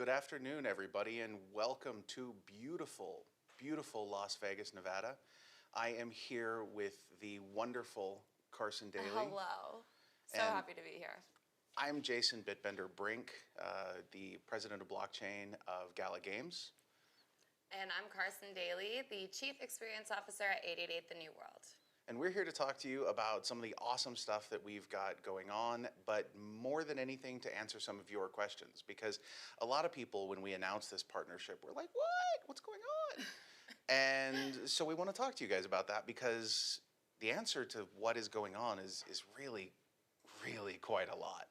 Good afternoon, everybody, and welcome to beautiful, beautiful Las Vegas, Nevada. I am here with the wonderful Karsen Daly. Hello. So happy to be here. I'm Jason BitBender Brink, the president of blockchain of Gala Games. And I'm Karsen Daly, the Chief Experience Officer at 888 The New World. And we're here to talk to you about some of the awesome stuff that we've got going on, but more than anything to answer some of your questions. Because a lot of people, when we announced this partnership, were like, what? What's going on? And so we want to talk to you guys about that, because the answer to what is going on is really, really quite a lot.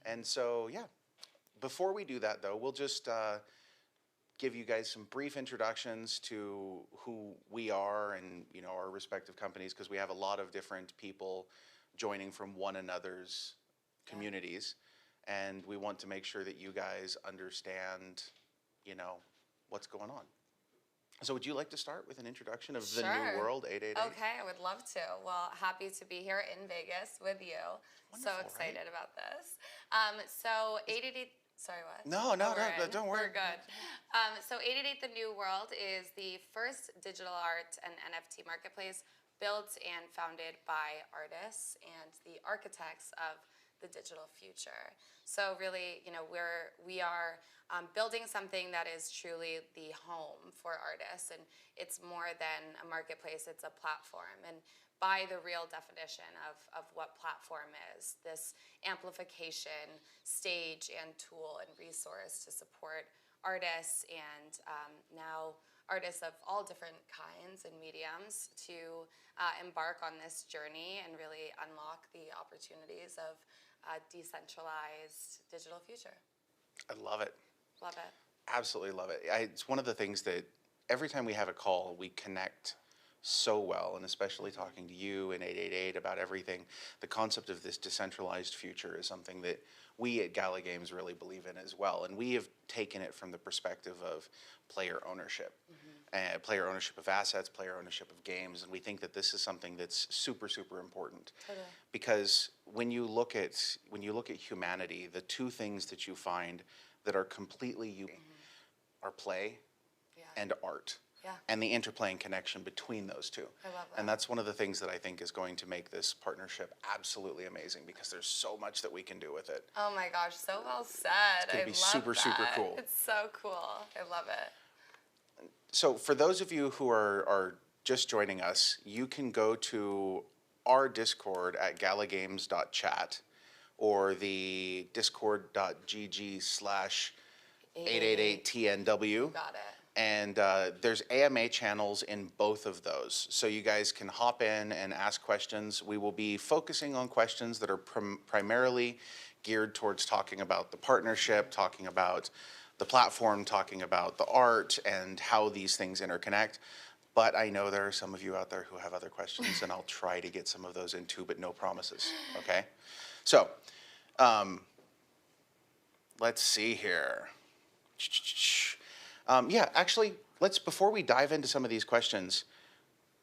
And so, yeah, before we do that, though, we'll just give you guys some brief introductions to who we are and our respective companies, because we have a lot of different people joining from one another's communities, and we want to make sure that you guys understand what's going on. So would you like to start with an introduction of the New World 888? Okay, I would love to. Well, happy to be here in Vegas with you. Wonderful, so excited right? about this. So 888. Sorry, what? No, don't worry. We're good. So 888 The New World is the first digital art and NFT marketplace built and founded by artists and the architects of the digital future. So really, we are building something that is truly the home for artists, and it's more than a marketplace, it's a platform. And by the real definition of what platform is, this amplification stage and tool and resource to support artists and now artists of all different kinds and mediums to embark on this journey and really unlock the opportunities of a decentralized digital future. I love it. Love it. Absolutely love it. It's one of the things that every time we have a call, we connect so well, and especially talking to you and 888 about everything. The concept of this decentralized future is something that we at Gala Games really believe in as well, and we have taken it from the perspective of player ownership. Player ownership of assets, player ownership of games, and we think that this is something that's super, super important. Totally. Because when you look at humanity, the two things that you find that are completely unique are play and art. Yeah. And the interplay and connection between those two. I love that. And that's one of the things that I think is going to make this partnership absolutely amazing, because there's so much that we can do with it. Oh my gosh, so well said. It's going to be super, that. super cool. It's so cool. I love it. So for those of you who are just joining us, you can go to our Discord at galagames.chat or the discord.gg/888TNW. Got it. And there's AMA channels in both of those. So you guys can hop in and ask questions. We will be focusing on questions that are primarily geared towards talking about the partnership, talking about the platform, talking about the art and how these things interconnect. But I know there are some of you out there who have other questions, and I'll try to get some of those in too, but no promises, okay? So, let's see here. Yeah, actually, before we dive into some of these questions,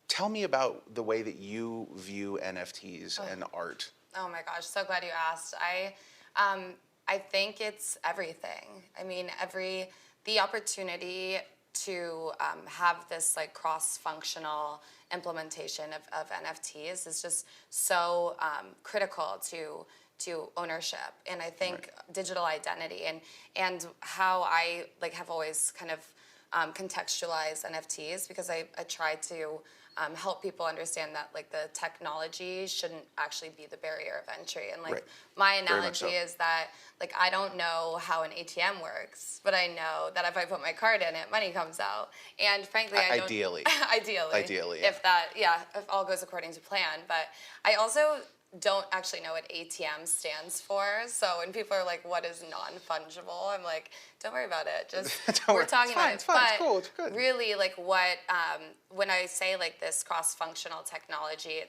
tell me about the way that you view NFTs and art. Oh my gosh, so glad you asked. I think it's everything. I mean, the opportunity to have this like cross-functional implementation of NFTs is just so critical to ownership, and I think digital identity and how I have always kind of contextualized NFTs, because I try to help people understand that the technology shouldn't actually be the barrier of entry. And my analogy is that I don't know how an ATM works, but I know that if I put my card in it, money comes out. And frankly, I don't ideally, if all goes according to plan. But I also don't actually know what ATM stands for. So when people are like, what is non-fungible? I'm like, don't worry about it. Just we're talking about it. It's fine. It's cool. It's good. Really, when I say this cross-functional technology,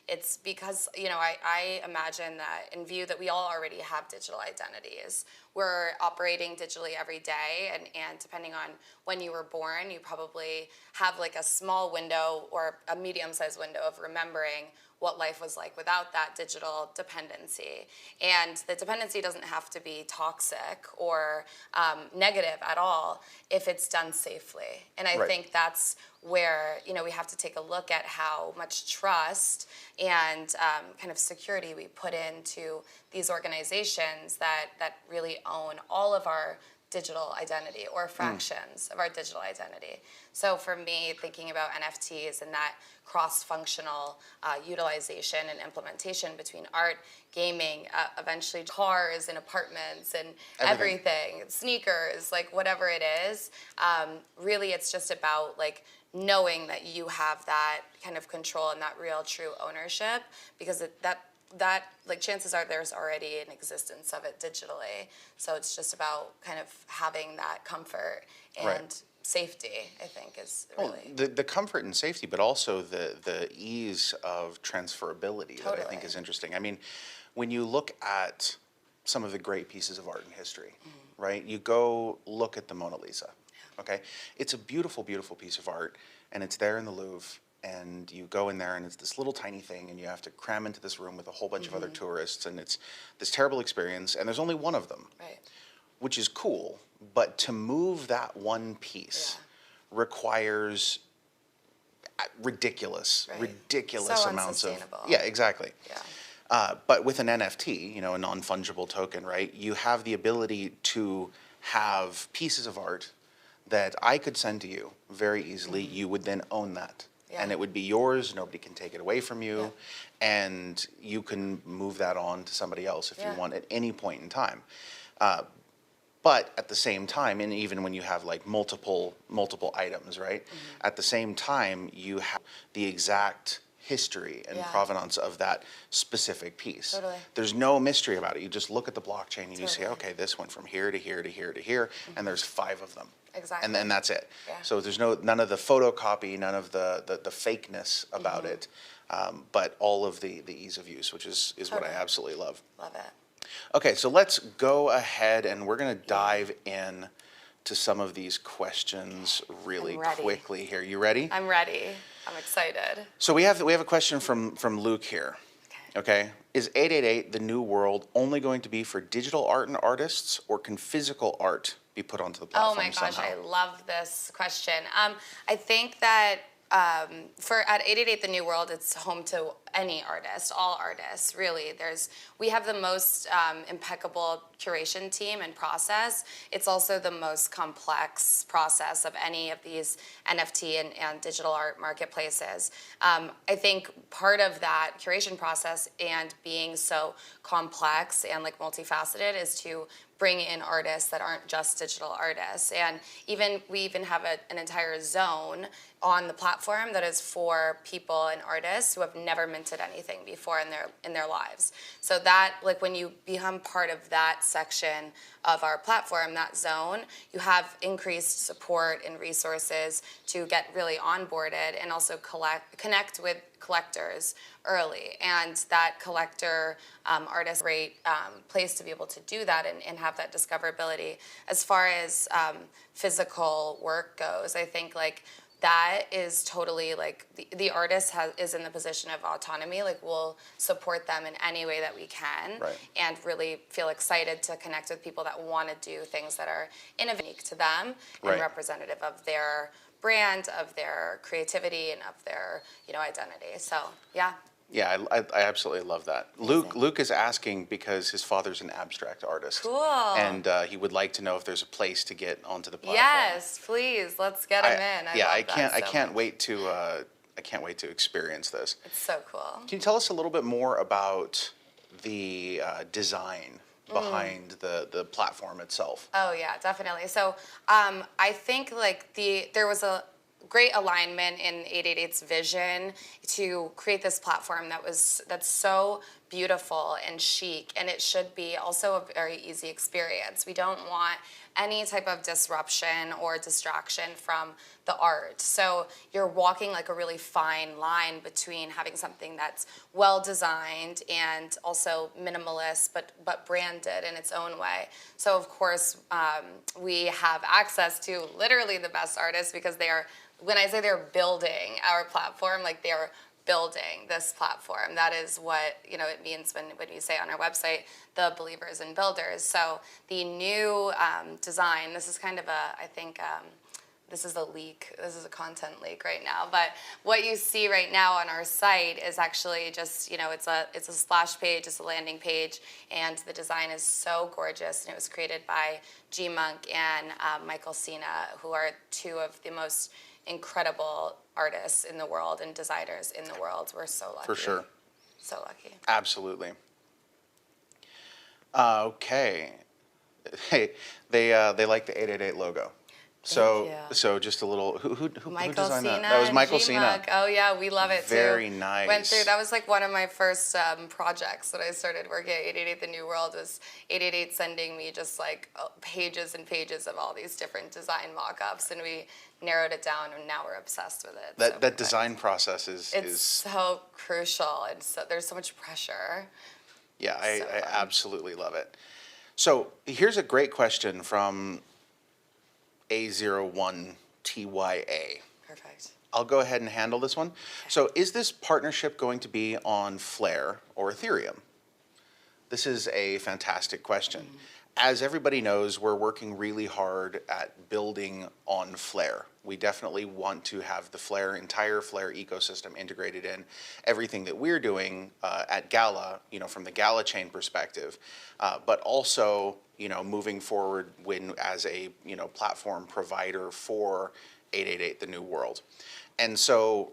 it's because I imagine that in view that we all already have digital identities. we're operating digitally every day, and depending on when you were born, you probably have like a small window or a medium-sized window of remembering what life was like without that digital dependency. And the dependency doesn't have to be toxic or negative at all if it's done safely. And I think that's where we have to take a look at how much trust and kind of security we put into these organizations that really own all of our digital identity or fractions of our digital identity. So for me, thinking about NFTs and that cross-functional utilization and implementation between art, gaming, eventually cars and apartments and everything, sneakers, like whatever it is, really it's just about like knowing that you have that kind of control and that real true ownership, because that like chances are there's already an existence of it digitally. So it's just about kind of having that comfort and safety, I think, is really the comfort and safety, but also the ease of transferability that I think is interesting. I mean, when you look at some of the great pieces of art in history, right? You go look at the Mona Lisa. Okay, it's a beautiful, beautiful piece of art, and it's there in the Louvre. And you go in there, and it's this little tiny thing, and you have to cram into this room with a whole bunch of other tourists, and it's this terrible experience. And there's only one of them, which is cool. But to move that one piece requires ridiculous so amounts of unsustainable. exactly. But with an NFT, a non-fungible token, right? You have the ability to have pieces of art that I could send to you very easily. You would then own that. And it would be yours. Nobody can take it away from you. And you can move that on to somebody else if you want at any point in time. But at the same time, and even when you have like multiple items, right? At the same time, you have the exact history and provenance of that specific piece. There's no mystery about it. You just look at the blockchain and you say, okay, this went from here to here to here to here, and there's 5 of them. And then that's it. So there's none of the photocopy, none of the fakeness about it, but all of the ease of use, which is what I absolutely love. Love it. Okay, so let's go ahead and we're going to dive in to some of these questions really quickly here. You ready? I'm ready. I'm excited. So we have a question from Luke here. Okay. Is 888 the new world only going to be for digital art and artists, or can physical art be put onto the platform? Oh my gosh, somehow? I love this question. I think that at 888 The New World, it's home to any artist, all artists, really. We have the most impeccable curation team and process. It's also the most complex process of any of these NFT and digital art marketplaces. I think part of that curation process and being so complex and like multifaceted is to bring in artists that aren't just digital artists. And we even have an entire zone on the platform that is for people and artists who have never minted anything before in their lives. So that, like, when you become part of that section of our platform, that zone, you have increased support and resources to get really onboarded and also connect with collectors early. And that collector artist great place to be able to do that and have that discoverability. As far as physical work goes, I think like that is totally like the artist is in the position of autonomy. Like, we'll support them in any way that we can, and really feel excited to connect with people that want to do things that are unique to them and representative of their brand, of their creativity, and of their identity. So Yeah, I absolutely love that. Luke is asking because his father's an abstract artist. Cool. And he would like to know if there's a place to get onto the platform. Yes, please. Let's get him in. I can't wait to experience this. It's so cool. Can you tell us a little bit more about the design behind the platform itself? Oh yeah, definitely. So I think like there was a great alignment in 888's vision to create this platform that's so beautiful and chic, and it should be also a very easy experience. We don't want any type of disruption or distraction from the art. So you're walking like a really fine line between having something that's well designed and also minimalist, but branded in its own way. So of course, we have access to literally the best artists because they are, when I say they're building our platform, like they are building this platform. That is what it means when you say on our website, the believers and builders. So the new design, this is kind of I think this is a leak. This is a content leak right now. But what you see right now on our site is actually just, it's a splash page, it's a landing page, and the design is so gorgeous. And it was created by G Monk and Michael Cena, who are two of the most incredible artists in the world and designers in the world. We're so lucky. For sure. So lucky. Absolutely. Okay. Hey, they like the 888 logo. So just a little. Who designed that? That was Michael Cena. Oh yeah, we love it too. Very nice. Went through. That was like one of my first projects that I started working at 888 The New World. Was 888 sending me just like pages and pages of all these different design mock-ups, and we narrowed it down, and now we're obsessed with it. That design process is so crucial, and so there's so much pressure. Yeah, I absolutely love it. So here's a great question from A01TYA. Perfect. I'll go ahead and handle this one. Okay. So is this partnership going to be on Flare or Ethereum? This is a fantastic question. As everybody knows, we're working really hard at building on Flare. We definitely want to have the entire Flare ecosystem integrated in everything that we're doing at Gala, from the Gala chain perspective, but also, moving forward as a, platform provider for 888 The New World. And so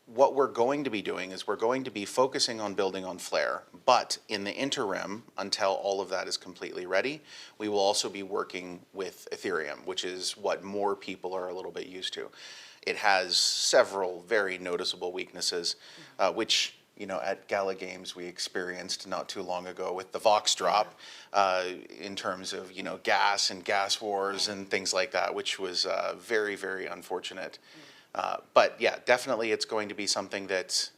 what we're going to be doing is we're going to be focusing on building on Flare, but in the interim, until all of that is completely ready, we will also be working with Ethereum, which is what more people are a little bit used to. It has several very noticeable weaknesses, which, at Gala Games we experienced not too long ago with the Vox drop, in terms of, gas and gas wars and things like that, which was very, very unfortunate. But yeah, definitely it's going to be something that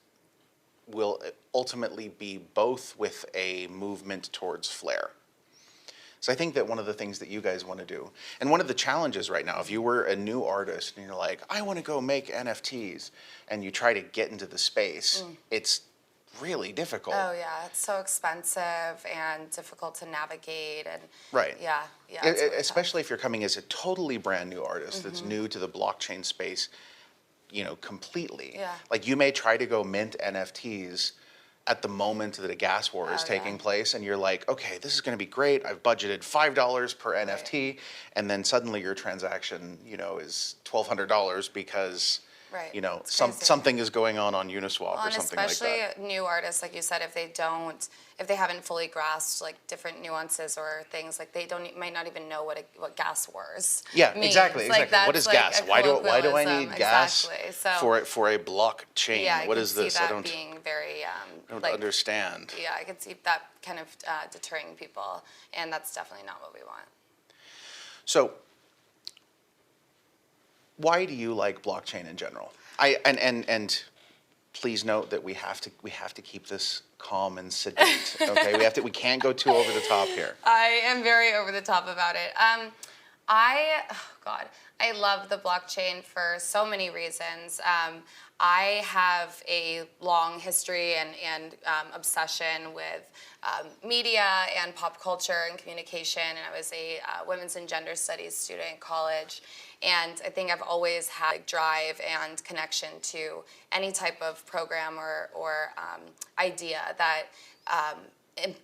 will ultimately be both with a movement towards Flare. So I think that one of the things that you guys want to do, and one of the challenges right now, if you were a new artist and you're like, I want to go make NFTs, and you try to get into the space, it's really difficult. Oh yeah, it's so expensive and difficult to navigate, and right. Yeah. It's really especially if you're coming as a totally brand new artist that's new to the blockchain space, completely. Yeah. Like you may try to go mint NFTs at the moment that a gas war is taking place, and you're like, okay, this is going to be great. I've budgeted $5 per NFT, and then suddenly your transaction, is $1,200 because something is going on Uniswap or something like that. Especially new artists, like you said, if they haven't fully grasped like different nuances or things, like they might not even know what gas wars. Yeah, means. exactly. Like what is gas? Why do I need gas so, for a blockchain? Yeah, what is this? I don't being very. I don't understand. Yeah, I could see that kind of deterring people, and that's definitely not what we want. So, why do you like blockchain in general? And please note that we have to keep this calm and sedate. Okay, we can't go too over the top here. I am very over the top about it. I love the blockchain for so many reasons. I have a long history and obsession with media and pop culture and communication, and I was a women's and gender studies student in college. And I think I've always had a drive and connection to any type of program or idea that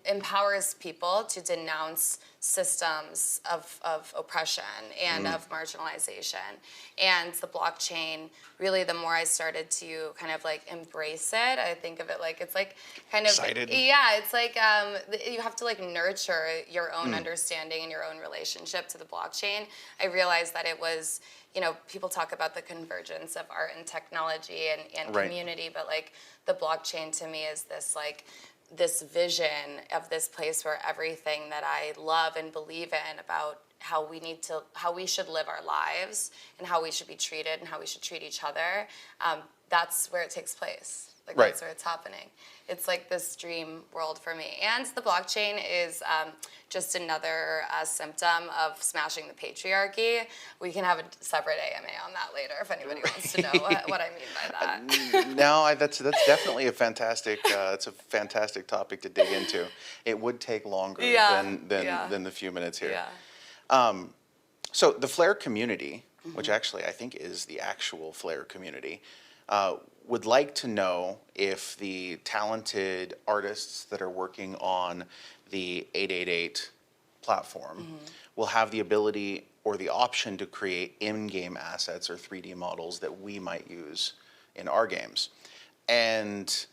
empowers people to denounce systems of oppression and of marginalization. And the blockchain, really, the more I started to kind of like embrace it, I think of it like it's like kind of excited. Yeah, it's like you have to like nurture your own understanding and your own relationship to the blockchain. I realized that it was, people talk about the convergence of art and technology and community, but like the blockchain to me is this vision of this place where everything that I love and believe in about how we should live our lives and how we should be treated and how we should treat each other, that's where it takes place. Like Right. that's where it's happening. It's like this dream world for me. And the blockchain is just another symptom of smashing the patriarchy. We can have a separate AMA on that later if anybody wants to know what I mean by that. No, that's definitely a fantastic. It's a fantastic topic to dig into. It would take longer than the few minutes here. Yeah. So the Flare community, which actually I think is the actual Flare community, would like to know if the talented artists that are working on the 888 platform will have the ability or the option to create in-game assets or 3D models that we might use in our games. And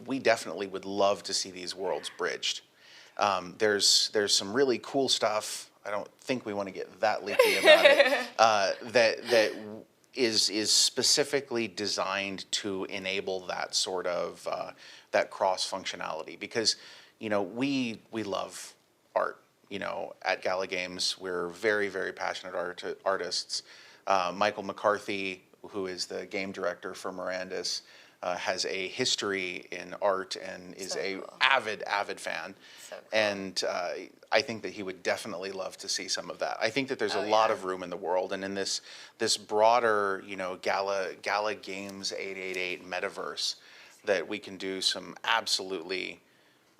we definitely would love to see these worlds bridged. There's some really cool stuff. I don't think we want to get that leaky about it. That is specifically designed to enable that sort of that cross functionality, because we love art. At Gala Games, we're very, very passionate artists. Michael McCarthy, who is the game director for Miranda's, has a history in art and is So a cool. avid fan. So cool. And I think that he would definitely love to see some of that. I think that there's Oh, a lot yeah. of room in the world, and in this broader, Gala Games 888 metaverse, that we can do some absolutely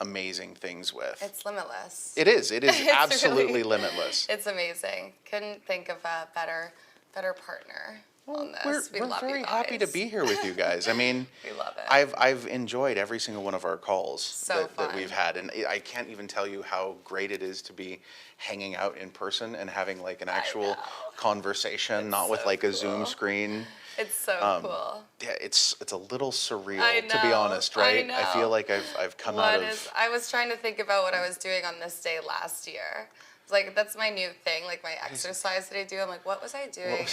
amazing things with. It's limitless. It is It's absolutely really- limitless. It's amazing. Couldn't think of a better partner on We're this. We love you very happy to guys. be here with you guys. I mean, We love it. I've enjoyed every single one of our calls So that fun. we've had, and I can't even tell you how great it is to be hanging out in person and having like an actual know. conversation, not with so like a Zoom cool. screen. It's so cool. Yeah, it's a little surreal, I to be know, honest, I right? I feel know. like I've come out of. I was trying to think about what I was doing on this day last year. Like that's my new thing, like my exercise that I do. I'm like, what was I doing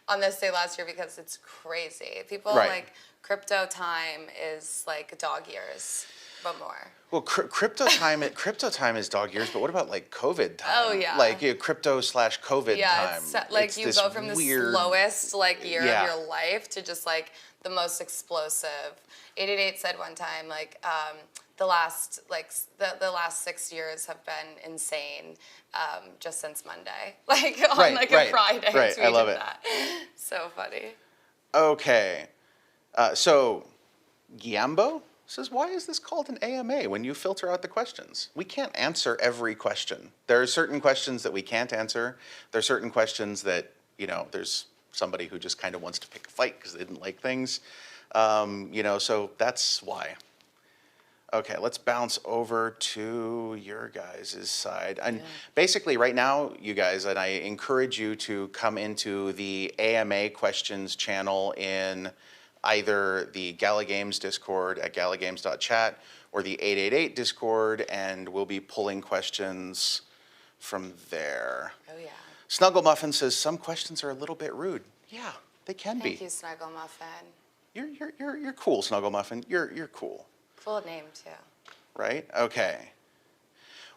on this day last year? Because it's crazy. People Right. like crypto time is like dog years, but more. Well, crypto time is dog years, but what about like COVID time? Oh, yeah. Like crypto/COVID Yeah, time. it's like It's you this go from the weird, slowest like year Yeah. of your life to just like the most explosive. 888 said one time like the last 6 years have been insane just since Monday, like on Right, like right, a Friday. right. I love tweeted it. That. So funny. Okay, so Giambo says, why is this called an AMA when you filter out the questions? We can't answer every question. There are certain questions that we can't answer. There are certain questions that, there's somebody who just kind of wants to pick a fight because they didn't like things. So that's why. Okay, let's bounce over to your guys' side. And basically right now, you guys, and I encourage you to come into the AMA questions channel in either the Gala Games Discord at galagames.chat or the 888 Discord, and we'll be pulling questions from there. Oh yeah. Snuggle Muffin says, some questions are a little bit rude. Yeah, they can Thank be. you, Snuggle Muffin. You're cool, Snuggle Muffin. You're cool. Cool name too. Right? Okay.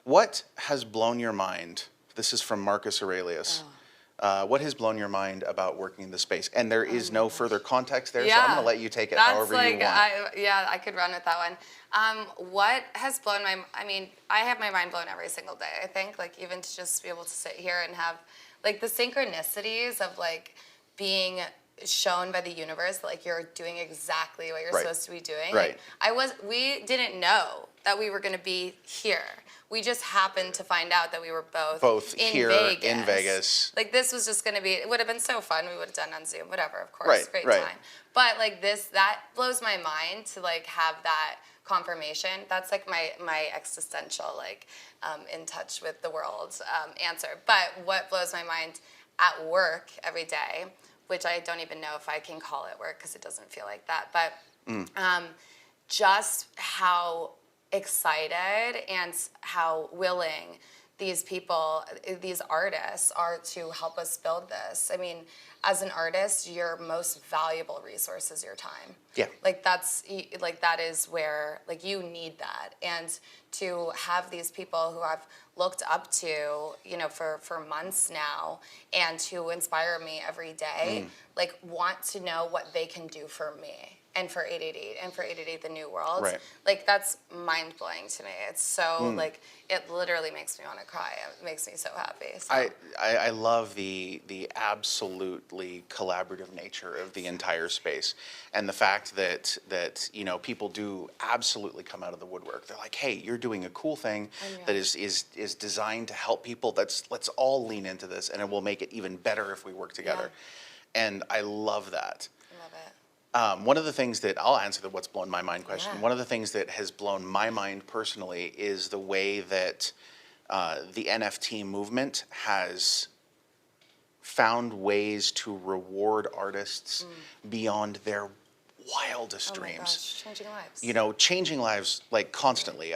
What has blown your mind? This is from Marcus Aurelius. What has blown your mind about working in the space? And there is no further context there, so I'm going to let you take it however you want. I could run with that one. What has blown I have my mind blown every single day, I think. Like, even to just be able to sit here and have, like, the synchronicities of, like, being shown by the universe that, like, you're doing exactly what you're supposed to be doing. Right. Like, we didn't know that we were going to be here. We just happened to find out that we were both in here Vegas. in Vegas. Like, this was just going to be, it would have been so fun. We would have done on Zoom, whatever, of course. Great Right. time. But, like, that blows my mind to, like, have that confirmation. That's, like, my existential, like, in touch with the world answer. But what blows my mind at work every day, which I don't even know if I can call it work because it doesn't feel like that, but just how excited and how willing these people, these artists are to help us build this. I mean, as an artist, your most valuable resource is your time. Yeah. Like that is where like you need that. And to have these people who I've looked up to, you know, for months now and who inspire me every day, like want to know what they can do for me and for 888 and for 888 The New World. Right. Like that's mind-blowing to me. It's so like it literally makes me want to cry. It makes me so happy. So. I love the absolutely collaborative nature of the entire space, and the fact that you know, people do absolutely come out of the woodwork. They're like, hey, you're doing a cool thing that is designed to help people. Let's all lean into this, and it will make it even better if we work together. Yeah. And I love that. One of the things that I'll answer the what's blown my mind question. Yeah. One of the things that has blown my mind personally is the way that the NFT movement has found ways to reward artists beyond their wildest dreams. Gosh, changing lives. You know, changing lives like constantly.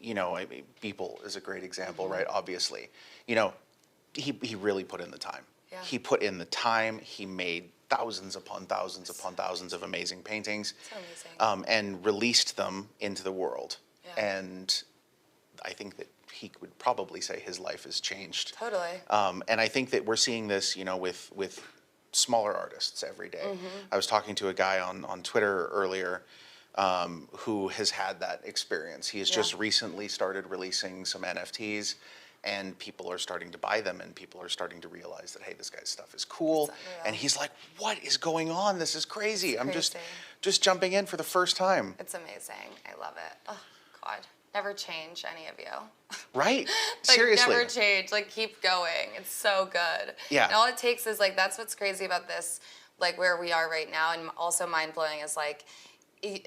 You know, I mean, Beeple is a great example, right? Obviously, you know, he really put in the time. Yeah. He put in the time. He made thousands upon thousands upon thousands of amazing paintings, so amazing. and released them into the world. Yeah. And I think that he would probably say his life has changed. Totally. And I think that we're seeing this, you know, with smaller artists every day. I was talking to a guy on Twitter earlier who has had that experience. He has just recently started releasing some NFTs. And people are starting to buy them, and people are starting to realize that, hey, this guy's stuff is cool. And he's like, what is going on? This is crazy. I'm just jumping in for the first time. It's amazing. I love it. Oh, God. Never change, any of you. Right? Like, Seriously. Never change. Like, keep going. It's so good. Yeah. And all it takes is, like, that's what's crazy about this, like, where we are right now, and also mind-blowing is, like,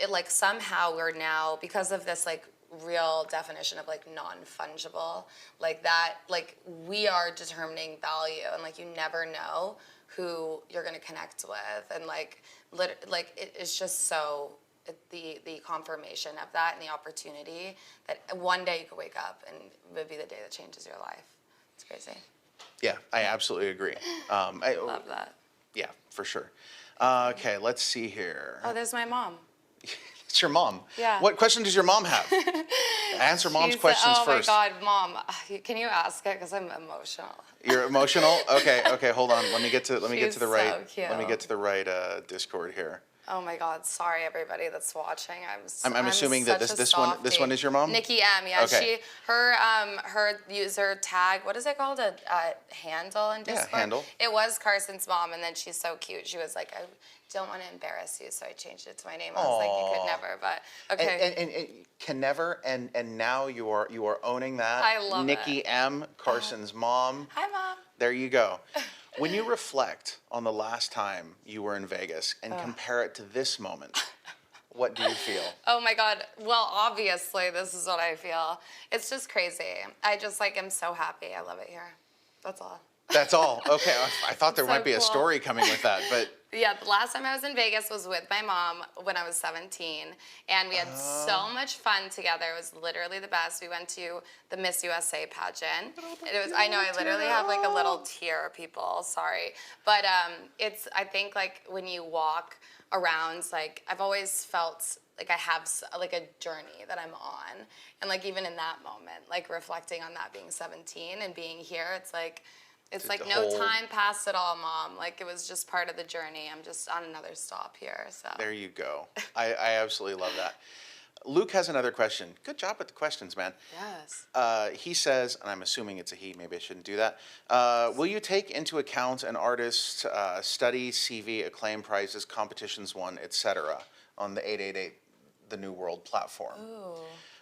like, somehow we're now, because of this, like, real definition of like non-fungible, like that, like we are determining value, and like you never know who you're going to connect with, and like it's just so the confirmation of that and the opportunity that one day you could wake up and it would be the day that changes your life. It's crazy. Yeah, I absolutely agree. I love that. Yeah, for sure. Okay, let's see here. Oh, there's my mom. It's your mom. Yeah. What question does your mom have? Answer mom's questions first. Oh my God, Mom, can you ask it? Because I'm emotional. You're emotional? Okay, hold on. Let me get to the right. So cute. Let me get to the right Discord here. Oh my God, sorry everybody that's watching. I'm assuming that this one is your mom? Nikki M. Yeah, okay. her user tag, what is it called? A handle in Discord? Yeah, handle. It was Karsen's mom, and then she's so cute. She was like, I don't want to embarrass you, so I changed it to my name. I was like, you could never, but okay. And can never, and now you are owning that. I love Nikki M, Karsen's mom. Hi, Mom. There you go. When you reflect on the last time you were in Vegas and compare it to this moment, what do you feel? Oh my God. Well, obviously, this is what I feel. It's just crazy. I just like am so happy. I love it here. That's all. That's all. Okay. I thought there might be a cool. story coming with that, but. Yeah, the last time I was in Vegas was with my mom when I was 17, and we had so much fun together. It was literally the best. We went to the Miss USA pageant. I know I literally have like a little tear, people. Sorry, but I think like when you walk around, like I've always felt like I have like a journey that I'm on, and like even in that moment, like reflecting on that being 17 and being here, it's like no time passed at all, Mom. Like it was just part of the journey. I'm just on another stop here. So there you go. I absolutely love that. Luke has another question. Good job with the questions, man. Yes. He says, and I'm assuming it's a he, maybe I shouldn't do that. Will you take into account an artist's study, CV, acclaim prizes, competitions won, etc. on the 888 The New World platform? Ooh.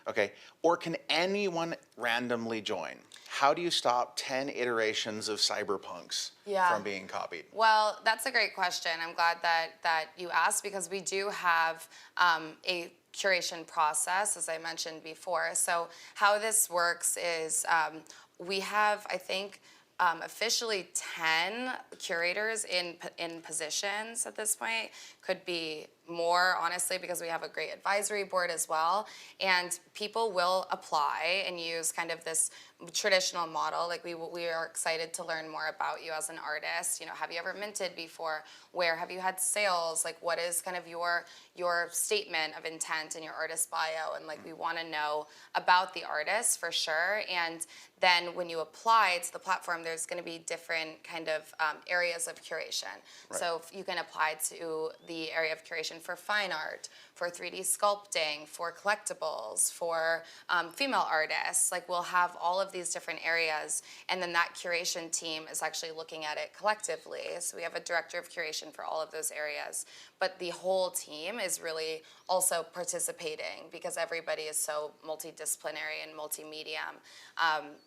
Okay. Or can anyone randomly join? How do you stop 10 iterations of cyberpunks from being copied? Well, that's a great question. I'm glad that you asked, because we do have a curation process, as I mentioned before. So how this works is we have, I think, officially 10 curators in positions at this point. Could be more, honestly, because we have a great advisory board as well. And people will apply and use kind of this traditional model. Like we are excited to learn more about you as an artist. You know, have you ever minted before? Where have you had sales? Like what is kind of your statement of intent in your artist bio? And like we want to know about the artist for sure. And then when you apply to the platform, there's going to be different kind of areas of curation. Right. So you can apply to the area of curation for fine art, for 3D sculpting, for collectibles, for female artists. Like we'll have all of these different areas, and then that curation team is actually looking at it collectively. So we have a director of curation for all of those areas, but the whole team is really also participating because everybody is so multidisciplinary and multimedia.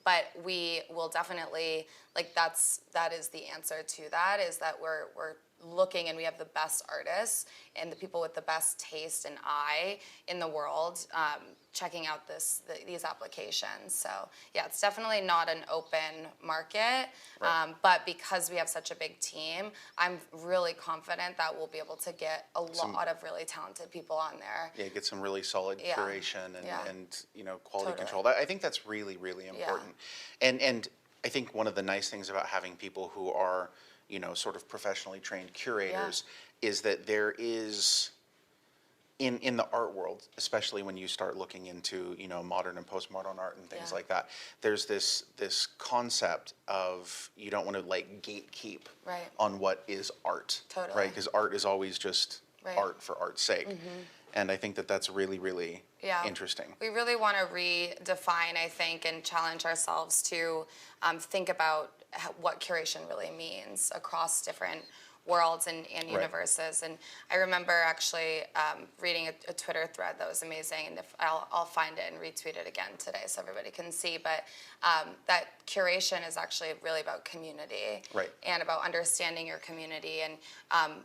But we will definitely, like that is the answer to that, is that we're looking, and we have the best artists and the people with the best taste and eye in the world checking out these applications. So yeah, it's definitely not an open market, Right. but because we have such a big team, I'm really confident that we'll be able to get a lot of really talented people on there. Yeah, get some really solid Yeah. curation and, Yeah. and you know, quality Totally. control. I think that's really, really important. And I think one of the nice things about having people who are, you know, sort of professionally trained curators is that there is, in the art world, especially when you start looking into, you know, modern and postmodern art and things Yeah. like that, there's this concept of you don't want to like gatekeep Right. on what is art, Totally. right? Because art is always just Right. art for art's sake. And I think that that's really, really Yeah. interesting. We really want to redefine, I think, and challenge ourselves to think about what curation really means across different worlds and universes. And I remember actually reading a Twitter thread that was amazing, and if I'll find it and retweet it again today so everybody can see. But that curation is actually really about community, Right. and about understanding your community and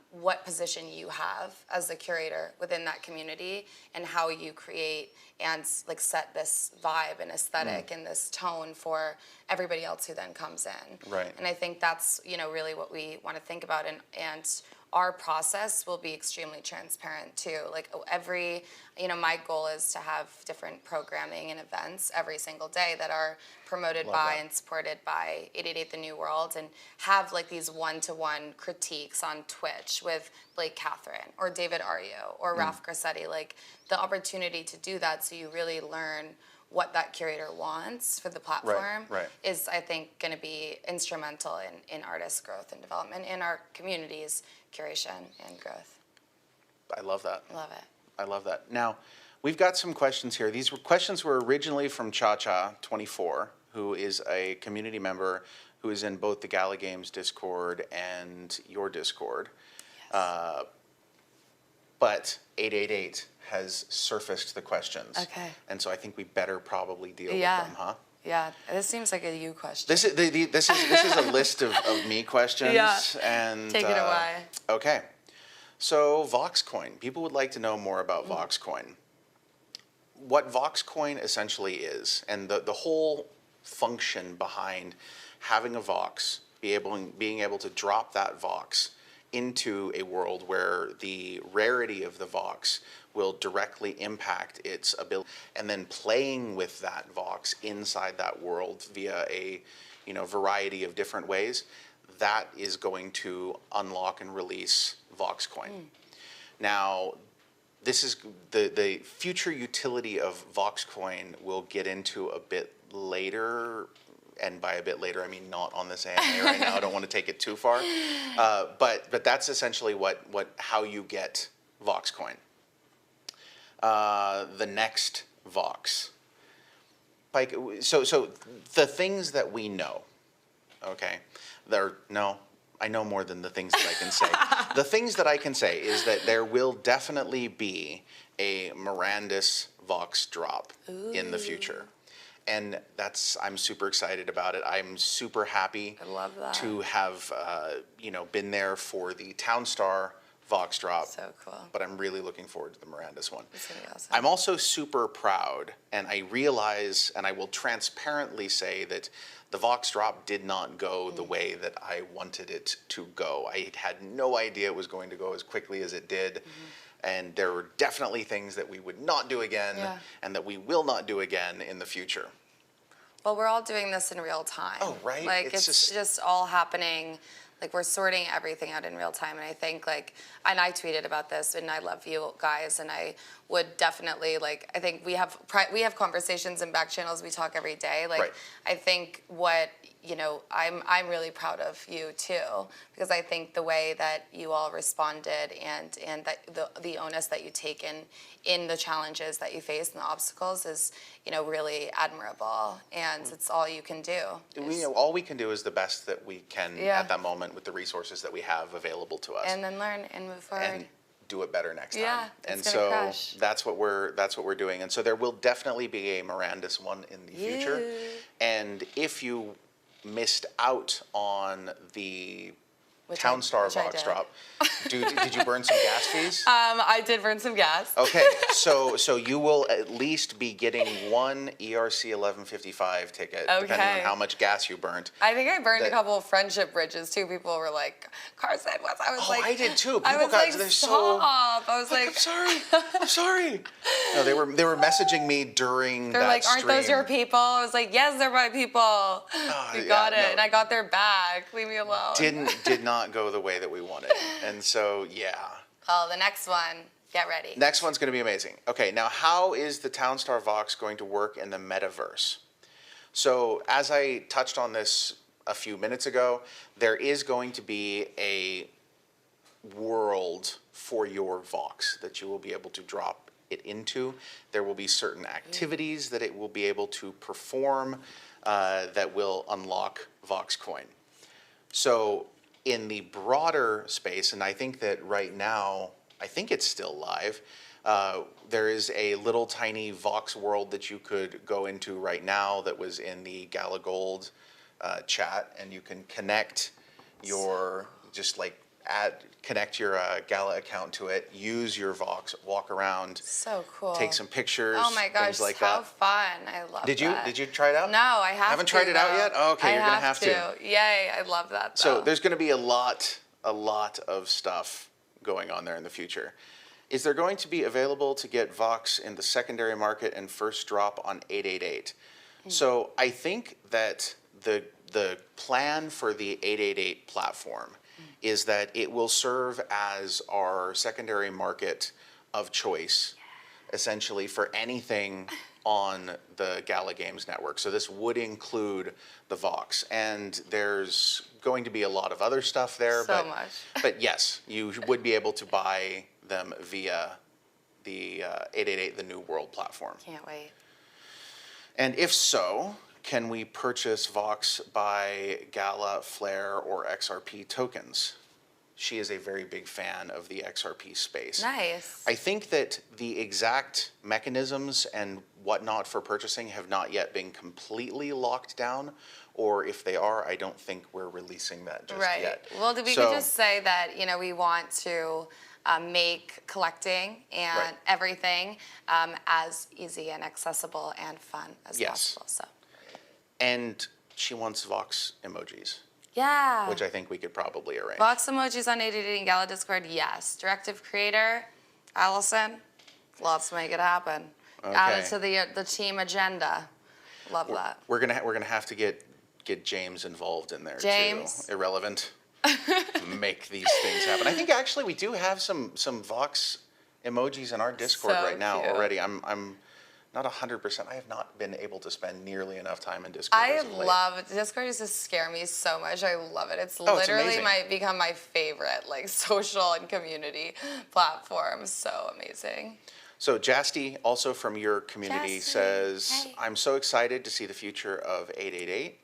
what position you have as the curator within that community, and how you create and like set this vibe and aesthetic and this tone for everybody else who then comes in. Right. And I think that's, you know, really what we want to think about, and our process will be extremely transparent too. Like every, you know, my goal is to have different programming and events every single day that are promoted Love by that. and supported by 888 The New World, and have like these one-to-one critiques on Twitch with Blake Catherine or David Aryo or Ralph Grassetti. Like the opportunity to do that, so you really learn what that curator wants for the platform right. is, I think, going to be instrumental in artist growth and development, in our community's curation and growth. I love that. Love it. I love that. Now, we've got some questions here. These questions were originally from Cha-Cha24, who is a community member who is in both the Gala Games Discord and your Discord. Yes. But 888 has surfaced the questions. Okay. And so I think we better probably deal Yeah. with them, huh? Yeah, this seems like a you question. This is this is a list of me questions. Yeah. And Take it away. Okay. So Voxcoin. People would like to know more about Voxcoin. What Voxcoin essentially is, and the whole function behind having a Vox, being able to drop that Vox into a world where the rarity of the Vox will directly impact its ability, and then playing with that Vox inside that world via a variety of different ways, that is going to unlock and release Voxcoin. Now, this is the future utility of Voxcoin we'll get into a bit later. And by a bit later, I mean not on this AMA right now. I don't want to take it too far. But that's essentially how you get Voxcoin. The next Vox. Like, so the things that we know, okay, I know more than the things that I can say. The things that I can say is that there will definitely be a Miranda's Vox drop in the future. And I'm super excited about it. I'm super happy I love that. to have, been there for the TownStar Vox drop. So cool. But I'm really looking forward to the Miranda's one. It's gonna be awesome. I'm also super proud, and I realize, and I will transparently say that the Vox drop did not go the way that I wanted it to go. I had no idea it was going to go as quickly as it did. And there are definitely things that we would not do again and that we will not do again in the future. Well, we're all doing this in real time. Oh, right. Like it's just all happening. Like we're sorting everything out in real time. And I think and I tweeted about this, and I love you guys, and I would definitely I think we have conversations in back channels. We talk every day. I think I'm really proud of you too, because I think the way that you all responded and that the onus that you take in the challenges that you face and the obstacles is really admirable, and it's all you can do. All we can do is the best that we can at that moment with the resources that we have available to us, and then learn and move forward and do it better next time. Yeah, and so that's what we're doing. And so there will definitely be a Miranda's one in the future. And if you missed out on the TownStar Vox drop, did you burn some gas fees? I did burn some gas. Okay, so you will at least be getting one ERC 1155 ticket, depending on how much gas you burnt. I think I burned a couple of friendship bridges too. People were like, "Carson, what's?" I was I did too. I was like, they're "Stop!" I was like, I'm sorry. No, they were messaging me during they're that like, "Aren't stream. those your people?" I was like, "Yes, they're my people." You got it, and I got their back. Leave me alone. Did not go the way that we wanted, and so Oh, the next one. Get ready. Next one's going to be amazing. Okay, now how is the TownStar Vox going to work in the metaverse? So as I touched on this a few minutes ago, there is going to be a world for your Vox that you will be able to drop it into. There will be certain activities that it will be able to perform that will unlock Voxcoin. So in the broader space, and I think that right now, I think it's still live, there is a little tiny Vox world that you could go into right now that was in the Gala Gold chat, and you can connect your, connect your Gala account to it, use your Vox, walk around, so cool, take some pictures, oh my gosh, things like how that. fun. I love Did you try it out? No, I haven't tried it out yet? Oh, okay, you're gonna have to. Yay, I love that though. So there's gonna be a lot of stuff going on there in the future. Is there going to be available to get Vox in the secondary market and first drop on 888? So I think that the plan for the 888 platform is that it will serve as our secondary market of choice, essentially, for anything on the Gala Games network. So this would include the Vox, and there's going to be a lot of other stuff there. But yes, you would be able to buy them via the 888, the New World platform. Can't wait. And if so, can we purchase Vox by Gala, Flare, or XRP tokens? She is a very big fan of the XRP space. Nice. I think that the exact mechanisms and whatnot for purchasing have not yet been completely locked down, or if they are, I don't think we're releasing that just yet. Well, we could just say that we want to make collecting and everything as easy and accessible and fun as possible. So. And she wants Vox emojis. Yeah. Which I think we could probably arrange. Vox emojis on 888 and Gala Discord, yes. Directive creator, Allison, let's make it happen. Okay. Add it to the team agenda. Love that. We're gonna have to get James involved in there James. too. Irrelevant. Make these things happen. I think actually we do have some Vox emojis in our Discord right now already. I'm not 100%. I have not been able to spend nearly enough time in Discord. I love it. Discord used to scare me so much. I love it. It's literally become my favorite social and community platform. So amazing. So Jasty, also from your community, says, I'm so excited to see the future of 888.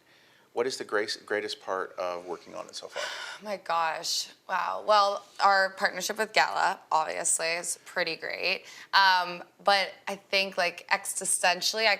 What is the greatest part of working on it so far? Oh my gosh. Wow. Well, our partnership with Gala, obviously, is pretty great. But I think, existentially, I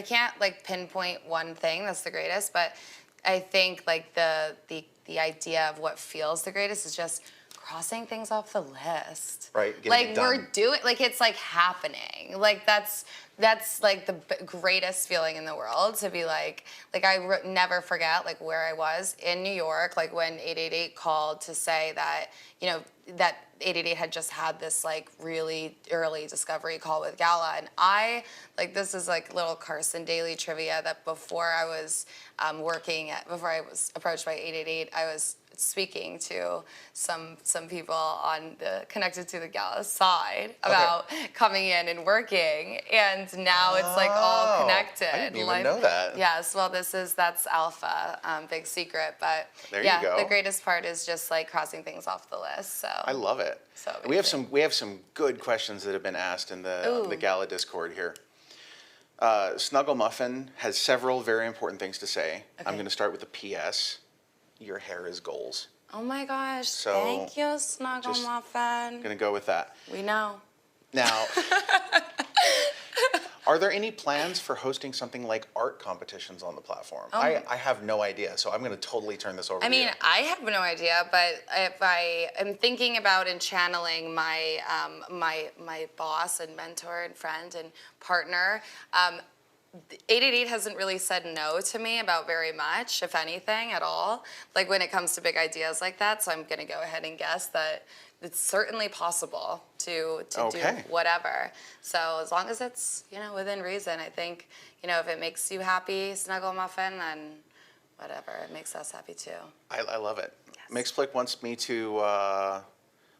can't, pinpoint one thing that's the greatest, but I think, the idea of what feels the greatest is just crossing things off the list. Right. We're doing, it's, happening. That's that's like the greatest feeling in the world to be like I never forget like where I was in New York, like when 888 called to say that, you know, that 888 had just had this like really early discovery call with Gala. And I, like, this is like little Karsen daily trivia, that before I was before I was approached by 888, I was speaking to some people on the connected to the Gala side about coming in and working, and now it's like all connected. I didn't even know that. Yes, well, that's alpha, big secret, but there yeah, you go. The greatest part is just like crossing things off the list. So I love it. So we have some good questions that have been asked in the Gala Discord here. Snuggle Muffin has several very important things to say. I'm going to start with the PS. Your hair is goals. Oh my gosh! So thank you, Snuggle Muffin. Gonna go with that. We know. Now, are there any plans for hosting something like art competitions on the platform? I have no idea, so I'm going to totally turn this over to you. I mean, I have no idea, but if I am thinking about and channeling my my boss and mentor and friend and partner, 888 hasn't really said no to me about very much, if anything, at all. Like when it comes to big ideas like that, so I'm going to go ahead and guess that it's certainly possible to do whatever. So as long as it's, you know, within reason, I think, you know, if it makes you happy, Snuggle Muffin, then whatever, it makes us happy too. I love it. Yes. Mixplick wants me to.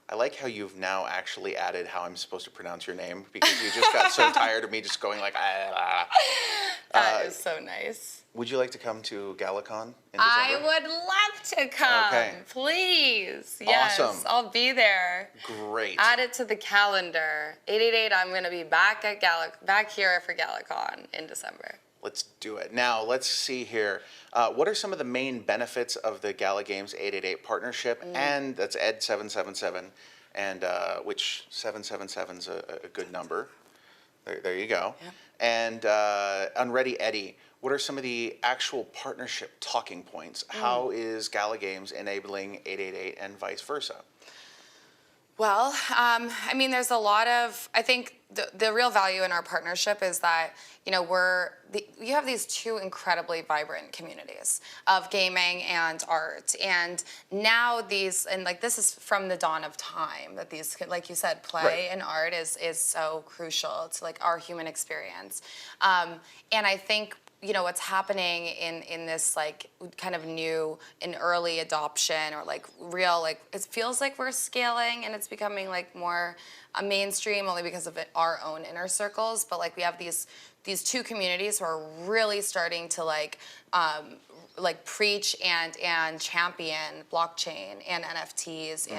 I like how you've now actually added how I'm supposed to pronounce your name, because you just got so tired of me just going like, That is so nice. Would you like to come to GalaCon in December? I would love to come. Okay. Please. Yes, awesome. I'll be there. Great. Add it to the calendar. 888, I'm going to be back here for GalaCon in December. Let's do it. Now, let's see here. What are some of the main benefits of the Gala Games 888 partnership? And that's Ed777, and which 777 is a good number. There you go. Yeah. And Unready Eddie, what are some of the actual partnership talking points? How is Gala Games enabling 888 and vice versa? Well, I mean, there's a lot of, I think the real value in our partnership is that, you know, you have these two incredibly vibrant communities of gaming and art. And now like this is from the dawn of time, that these, like you said, play and art is so crucial to like our human experience. And I think, you know, what's happening in this like kind of new and early adoption, or like real, like it feels like we're scaling and it's becoming like more mainstream only because of our own inner circles. But like we have these two communities who are really starting to like preach and champion blockchain and NFTs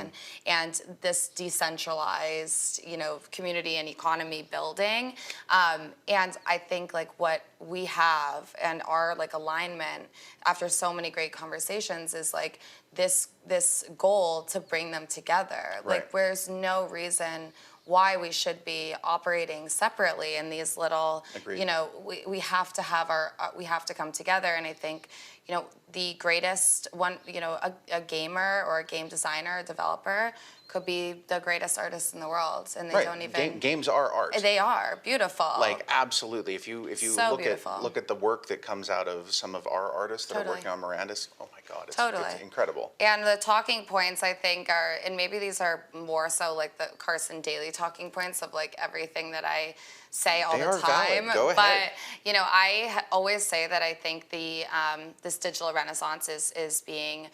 and this decentralized, you know, community and economy building. And I think like what we have and our like alignment after so many great conversations is like this goal to bring them together. Like there's no reason why we should be operating separately in these little, you know, we have to have we have to come together. And I think, you know, the greatest one, you know, a gamer or a game designer, a developer could be the greatest artist in the world, and they don't even. Games are art. They are beautiful. Like absolutely, if you so look at the work that comes out of some of our artists that are working on Miranda's, oh my God, it's incredible. And the talking points, I think, are, and maybe these are more so like the Karsen daily talking points of like everything that I say all the time. Go ahead. But you know, I always say that I think this digital renaissance is being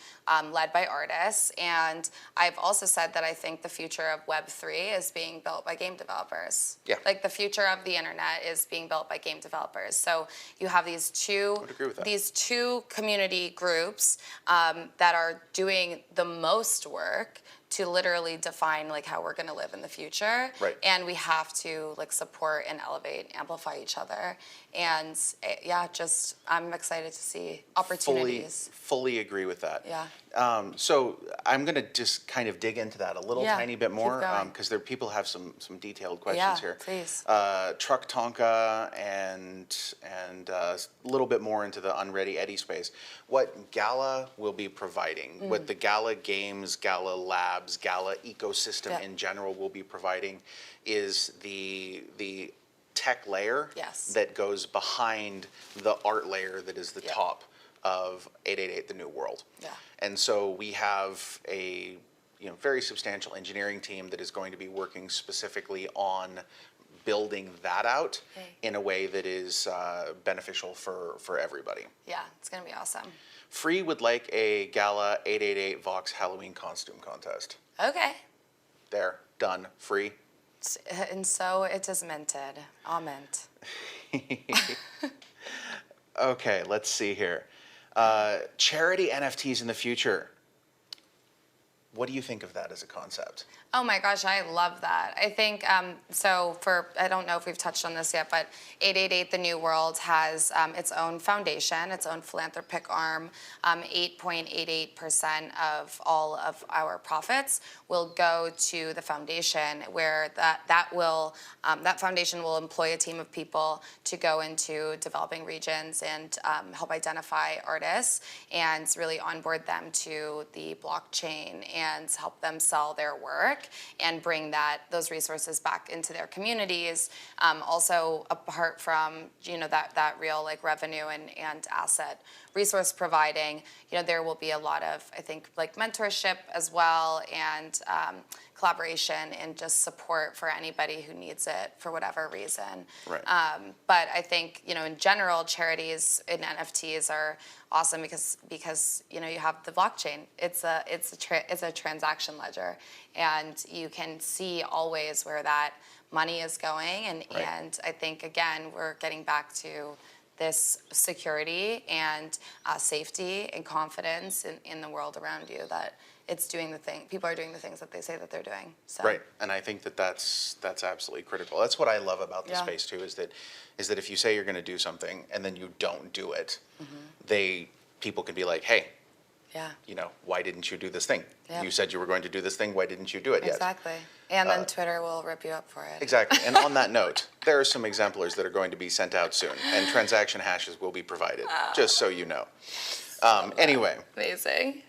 led by artists, and I've also said that I think the future of Web3 is being built by game developers. Yeah. Like the future of the internet is being built by game developers. So you have these two community groups that are doing the most work to literally define like how we're going to live in the future. And we have to like support and elevate, amplify each other. And yeah, just I'm excited to see opportunities. Fully agree with that. Yeah. So I'm going to just kind of dig into that a little tiny bit more, because people have some detailed questions here. Please. Truck Tonka and a little bit more into the Unready Eddie space. What Gala will be providing, what the Gala Games, Gala Labs, Gala ecosystem in general will be providing, is the tech layer Yes. that goes behind the art layer that is the Yeah. top of 888 The New World. Yeah. And so we have a very substantial engineering team that is going to be working specifically on building that out in a way that is beneficial for everybody. Yeah, it's going to be awesome. Free would like a Gala 888 Vox Halloween costume contest. Okay. There, done, free. And so it is minted. Mint. Okay, let's see here. Charity NFTs in the future. What do you think of that as a concept? Oh my gosh, I love that. I think, I don't know if we've touched on this yet, but 888 The New World has its own foundation, its own philanthropic arm. 8.88% of all of our profits will go to the foundation, where that foundation will employ a team of people to go into developing regions and help identify artists and really onboard them to the blockchain and help them sell their work and bring those resources back into their communities. Also, apart from that real revenue and asset resource providing, there will be a lot of, I think, mentorship as well, and collaboration and just support for anybody who needs it for whatever reason. Right. But I think in general, charities in NFTs are awesome because you have the blockchain. It's a transaction ledger, and you can see always where that money is going. And right. And I think again we're getting back to this security and safety and confidence in the world around you, that it's doing the thing. People are doing the things that they say that they're doing. So. Right, and I think that's absolutely critical. That's what I love about the space too. Is that if you say you're going to do something and then you don't do it, people can be like, hey, why didn't you do this thing? Yeah. You said you were going to do this thing. Why didn't you do it yet? Exactly. And then Twitter will rip you up for it. Exactly. And on that note, there are some exemplars that are going to be sent out soon, and transaction hashes will be provided, just so you know. Anyway. Amazing.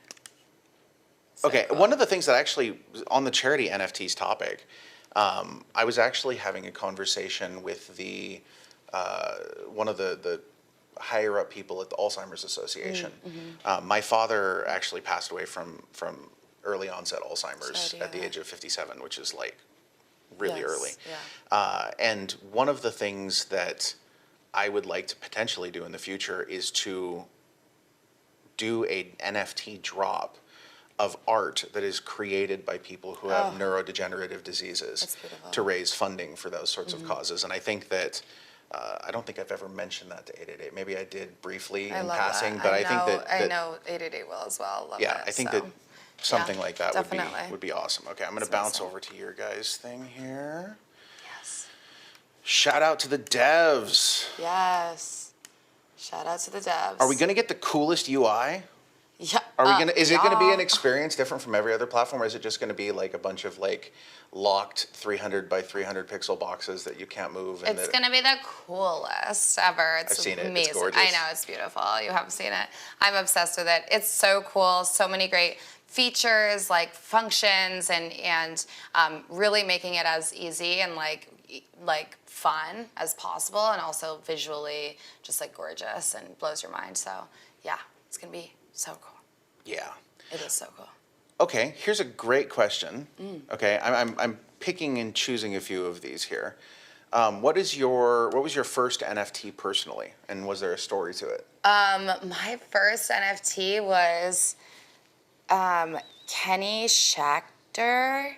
Okay, cool. One of the things that actually, on the charity NFTs topic, I was actually having a conversation with one of the higher up people at the Alzheimer's Association. My father actually passed away from early onset Alzheimer's at the age of 57, which is really early. Yeah. And one of the things that I would like to potentially do in the future is to do an NFT drop of art that is created by people who have neurodegenerative diseases to raise funding for those sorts of causes. And I think that I don't think I've ever mentioned that to 888. Maybe I did briefly in passing, but I think that I know 888 will as well. Love I think that something like that would be awesome. Okay, I'm going to bounce over to your guys' thing here. Yes. Shout out to the devs. Yes. Shout out to the devs. Are we going to get the coolest UI? Yeah. Are we gonna? Is it going to be an experience different from every other platform, or is it just going to be like a bunch of locked 300 by 300 pixel boxes that you can't move? And it's going to be the coolest ever. It's I've seen it. Amazing. It's gorgeous. I know, it's beautiful. You haven't seen it. I'm obsessed with it. It's so cool. So many great features, functions, and really making it as easy and fun as possible, and also visually just gorgeous and blows your mind. So yeah, it's going to be so cool. Yeah. It is so cool. Okay, here's a great question. Okay, I'm picking and choosing a few of these here. What was your first NFT personally, and was there a story to it? My first NFT was Kenny Schachter.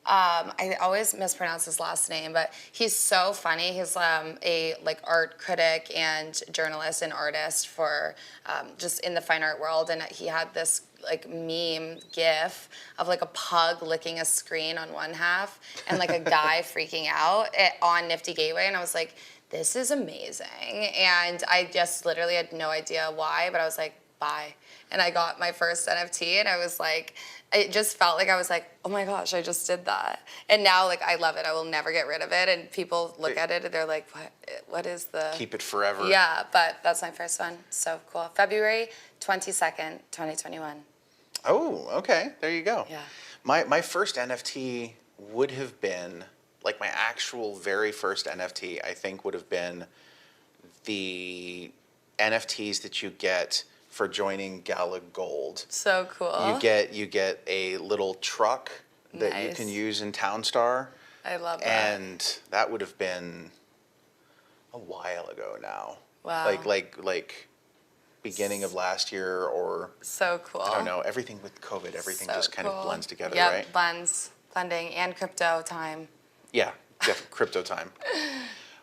I always mispronounce his last name, but he's so funny. He's a art critic and journalist and artist for just in the fine art world, and he had this meme gif of a pug licking a screen on one half and a guy freaking out on Nifty Gateway, and I was like, this is amazing. And I just literally had no idea why, but I was like, buy. And I got my first NFT, and I was like, it just felt like I was like, oh my gosh, I just did that. And now I love it. I will never get rid of it. And people look at it and they're like, what is the... Keep it forever. Yeah, but that's my first one. So cool. February 22nd, 2021. Oh, okay. There you go. Yeah. My first NFT would have been like my actual very first NFT, I think would have been the NFTs that you get for joining Gala Gold. So cool. You get a little truck that you can use in TownStar. I love that. And that would have been a while ago now. Wow. Like beginning of last year, or so cool. I don't know, everything with COVID, everything just kind of blends together, yep, right? blending, and crypto time. Yeah, crypto time.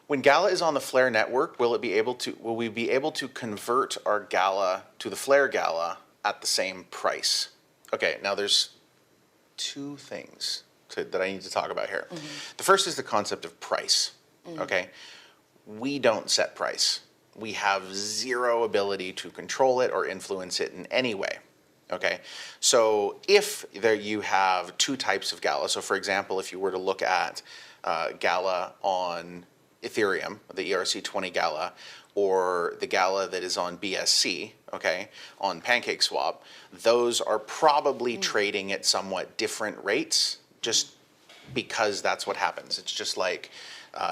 When Gala is on the Flare network, will we be able to convert our Gala to the Flare Gala at the same price? Okay, now there's two things that I need to talk about here. The first is the concept of price. Okay, we don't set price. We have zero ability to control it or influence it in any way. Okay, so if you have two types of Gala, so for example, if you were to look at Gala on Ethereum, the ERC20 Gala, or the Gala that is on BSC, okay, on PancakeSwap, those are probably trading at somewhat different rates, just because that's what happens. It's just like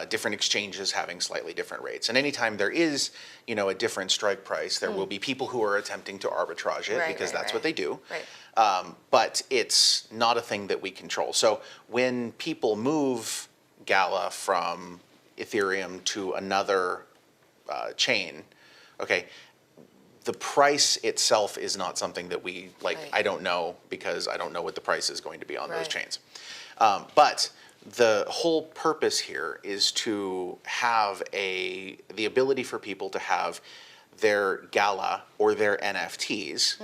different exchanges having slightly different rates. And anytime there is, a different strike price, there will be people who are attempting to arbitrage it, because that's what they do. Right. But it's not a thing that we control. So when people move Gala from Ethereum to another chain, okay, the price itself is not something that we, like, I don't know, because I don't know what the price is going to be on those chains. But the whole purpose here is to have the ability for people to have their Gala or their NFTs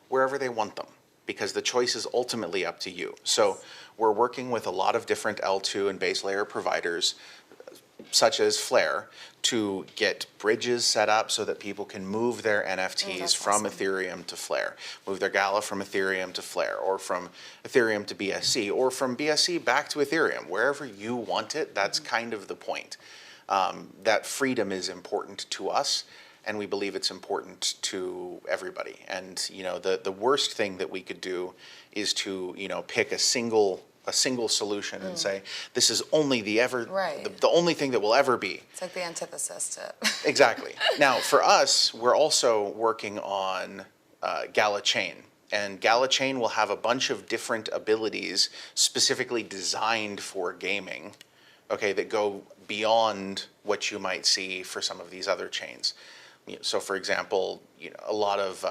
wherever they want them, because the choice is ultimately up to you. So we're working with a lot of different L2 and base layer providers, such as Flare, to get bridges set up so that people can move their NFTs from Ethereum to Flare, move their Gala from Ethereum to Flare, or from Ethereum to BSC, or from BSC back to Ethereum. Wherever you want it, that's kind of the point. That freedom is important to us, and we believe it's important to everybody. And the worst thing that we could do is to pick a single solution and say, this is only the only thing that will ever be. It's like the antithesis to it. Exactly. Now, for us, we're also working on Gala Chain. And Gala Chain will have a bunch of different abilities specifically designed for gaming, okay, that go beyond what you might see for some of these other chains. So, for example, a lot of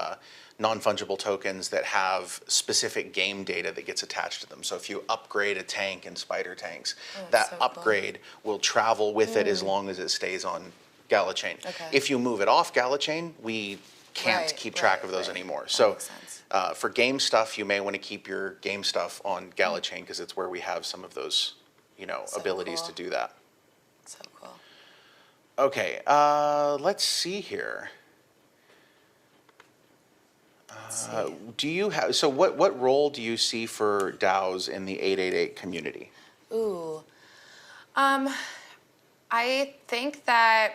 non-fungible tokens that have specific game data that gets attached to them. So if you upgrade a tank in Spider Tanks, that upgrade will travel with it as long as it stays on Gala Chain. Okay. If you move it off Gala Chain, we can't keep track of those anymore. So for game stuff, you may want to keep your game stuff on Gala Chain, because it's where we have some of those abilities to do that. So cool. Okay, let's see here. Do you have, so what role do you see for DAOs in the 888 community? Ooh. I think that,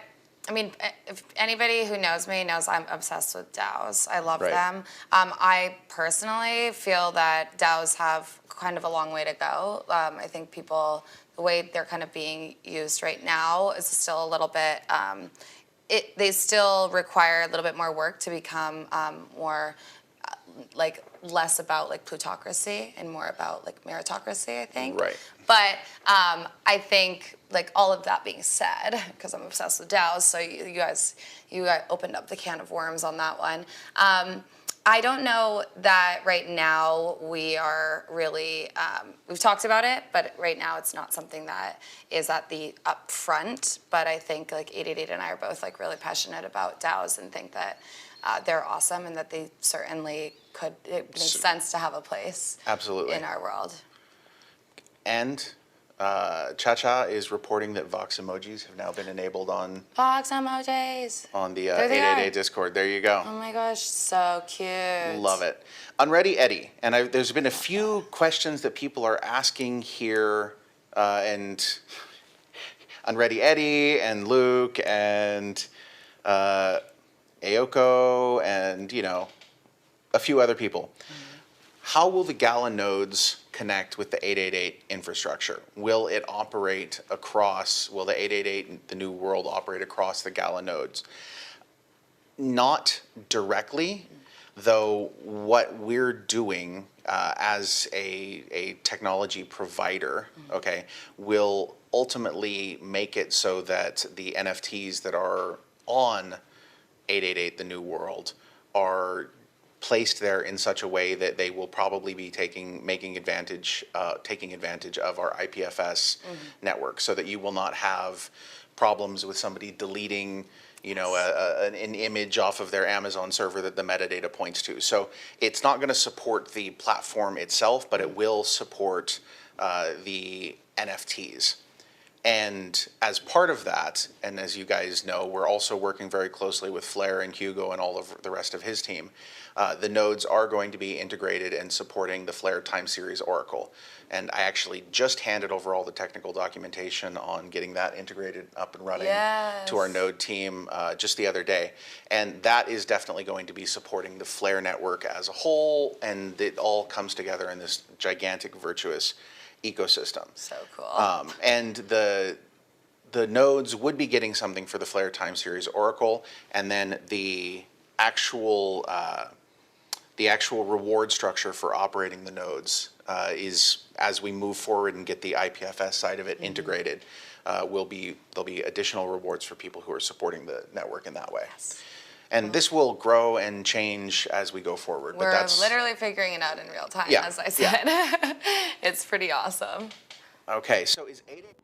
if anybody who knows me knows I'm obsessed with DAOs. I love them. I personally feel that DAOs have kind of a long way to go. I think the way they're kind of being used right now is still a little bit, they still require a little bit more work to become more less about plutocracy and more about meritocracy, I think. Right. But I think all of that being said, because I'm obsessed with DAOs, so you guys opened up the can of worms on that one. I don't know that right now we are really, we've talked about it, but right now it's not something that is at the upfront. But I think 888 and I are both really passionate about DAOs and think that they're awesome and that they certainly it makes sense to have a place absolutely in our world. And Cha-Cha is reporting that Vox emojis have now been enabled on Vox emojis on the 888 Discord. There you go. Oh my gosh, so cute. Love it. Unready Eddie, and there's been a few questions that people are asking here, and Unready Eddie and Luke and Ayoko and a few other people. How will the Gala Nodes connect with the 888 infrastructure? Will it operate across, will the 888, the new world, operate across the Gala Nodes? Not directly, though what we're doing as a technology provider, okay, will ultimately make it so that the NFTs that are on 888, the new world, are placed there in such a way that they will probably be taking advantage of our IPFS network, so that you will not have problems with somebody deleting, you know, an image off of their Amazon server that the metadata points to. So it's not going to support the platform itself, but it will support the NFTs. And as part of that, and as you guys know, we're also working very closely with Flair and Hugo and all of the rest of his team. The nodes are going to be integrated and supporting the Flair time series Oracle. And I actually just handed over all the technical documentation on getting that integrated up and running to our node team just the other day. And that is definitely going to be supporting the Flair network as a whole, and it all comes together in this gigantic, virtuous ecosystem. So cool. And the nodes would be getting something for the Flair time series Oracle, and then the actual reward structure for operating the nodes is, as we move forward and get the IPFS side of it integrated, there'll be additional rewards for people who are supporting the network in that way. Yes. And this will grow and change as we go forward. We're literally figuring it out in real time, as I said. Yeah. It's pretty awesome. Okay, so is 888...